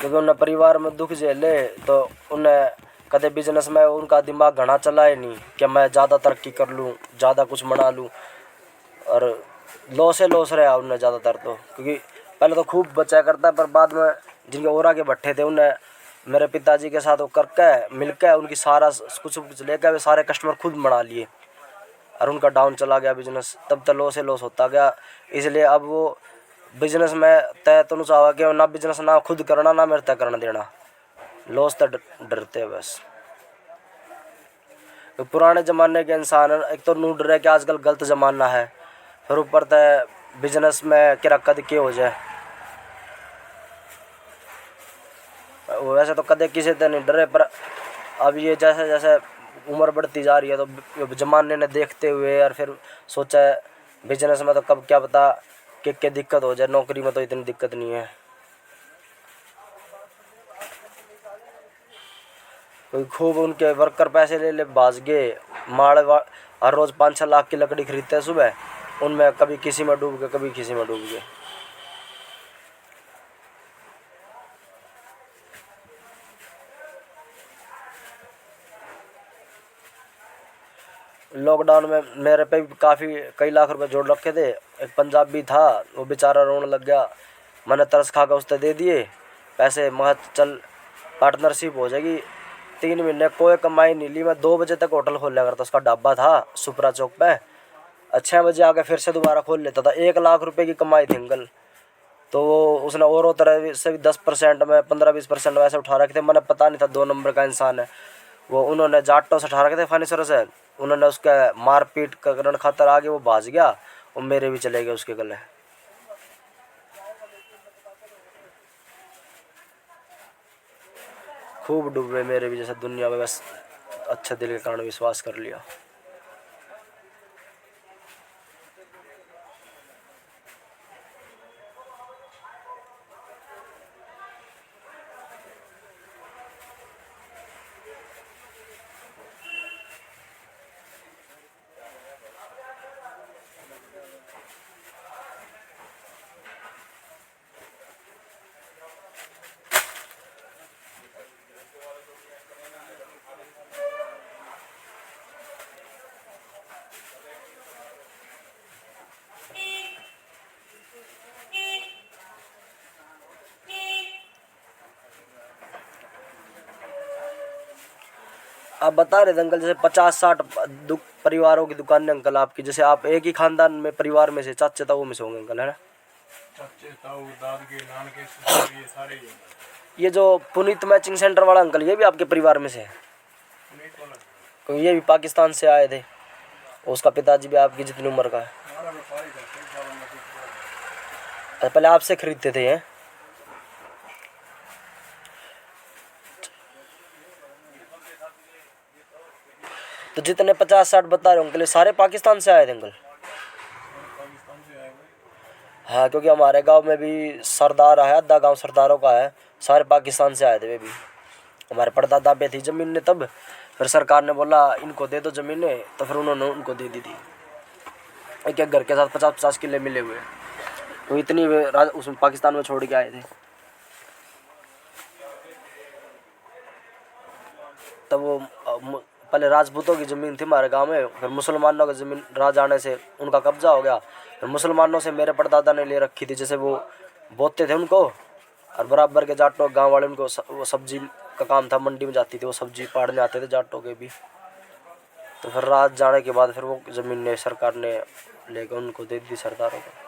क्योंकि उन्हें परिवार में दुख झेले तो उन्हें कदे बिजनेस में उनका दिमाग घना चला ही नहीं कि मैं ज़्यादा तरक्की कर लूँ, ज़्यादा कुछ बना लूँ, और लॉस रहा उन्हें ज़्यादातर। तो क्योंकि पहले तो खूब बचा करता, पर बाद में जिनके और आगे बैठे थे उन्हें मेरे पिताजी के साथ वो करके मिलकर उनकी सारा कुछ लेकर वे सारे कस्टमर खुद बना लिए और उनका डाउन चला गया बिजनेस। तब तक लॉस होता गया। इसलिए अब वो बिजनेस में तय तो नहीं चाहा कि ना बिजनेस ना खुद करना ना मेरे तय करना देना, लॉस तो डरते हैं बस। तो पुराने ज़माने के इंसान एक तो नू डर है कि आजकल गलत ज़माना है, फिर ऊपर तय बिजनेस में किरा कद के हो जाए। वैसे तो कदे किसी से नहीं डरे, पर अब ये जैसे जैसे उम्र बढ़ती जा रही है तो ज़माने ने देखते हुए और फिर सोचा है बिजनेस में तो कब क्या पता कि दिक्कत हो जाए, नौकरी में तो इतनी दिक्कत नहीं है। कोई खूब उनके वर्कर पैसे ले भाज गए, हर रोज़ 5-6 लाख की लकड़ी खरीदते हैं सुबह, उनमें कभी किसी में डूब गए कभी किसी में डूब गए। लॉकडाउन में मेरे पे भी कई लाख रुपए जोड़ रखे थे। एक पंजाबी था, वो बेचारा रोने लग गया, मैंने तरस खा कर उससे दे दिए पैसे। मैं चल पार्टनरशिप हो जाएगी। 3 महीने कोई कमाई नहीं ली। मैं 2 बजे तक होटल खोल लिया करता, उसका ढाबा था सुपरा चौक पे। 6 बजे आके फिर से दोबारा खोल लेता था। 1 लाख रुपए की कमाई थी अंकल। तो वो उसने और तरह से भी 10% में 15-20% वैसे उठा रखे थे। मैंने पता नहीं था 2 नंबर का इंसान है वो। उन्होंने जाटों से उठा रखे थे फाइनेंसर से, उन्होंने उसका मारपीट करने खातर आगे वो भाज गया और मेरे भी चले गए उसके गले। खूब डूबे मेरे भी जैसे दुनिया में, बस अच्छे दिल के कारण विश्वास कर लिया। आप बता रहे थे अंकल जैसे 50-60 परिवारों की दुकान है अंकल आपकी, जैसे आप एक ही खानदान में परिवार में से चाचे ताऊ में से होंगे अंकल, है ना? चाचे ताऊ दादके नानके ये सारे ही। ये जो पुनीत मैचिंग सेंटर वाला अंकल, ये भी आपके परिवार में से है? क्योंकि ये भी पाकिस्तान से आए थे, उसका पिताजी भी आपकी जितनी उम्र का है। पहले आपसे खरीदते थे हैं? तो जितने 50-60 बता रहे हो अंकल, सारे पाकिस्तान से आए थे अंकल? हाँ, क्योंकि हमारे गांव में भी सरदार आया, आधा गांव सरदारों का है, सारे पाकिस्तान से आए थे वे भी। हमारे परदादा पे थी ज़मीन, तब फिर सरकार ने बोला इनको दे दो ज़मीनें, तो फिर उन्होंने उनको दे दी थी। एक एक घर के साथ 50-50 किले मिले हुए, तो इतनी उसमें पाकिस्तान में छोड़ के आए थे। तब वो पहले राजपूतों की ज़मीन थी हमारे गांव में, फिर मुसलमानों की ज़मीन राज आने से उनका कब्जा हो गया। फिर मुसलमानों से मेरे परदादा ने ले रखी थी, जैसे वो बोते थे उनको, और बराबर के जाटों गांव वाले उनको वो सब्जी का काम था, मंडी में जाती थी वो सब्जी पाड़ने आते थे जाटों के भी। तो फिर राज जाने के बाद फिर वो ज़मीन ने सरकार ने लेकर उनको दे दी सरदारों को।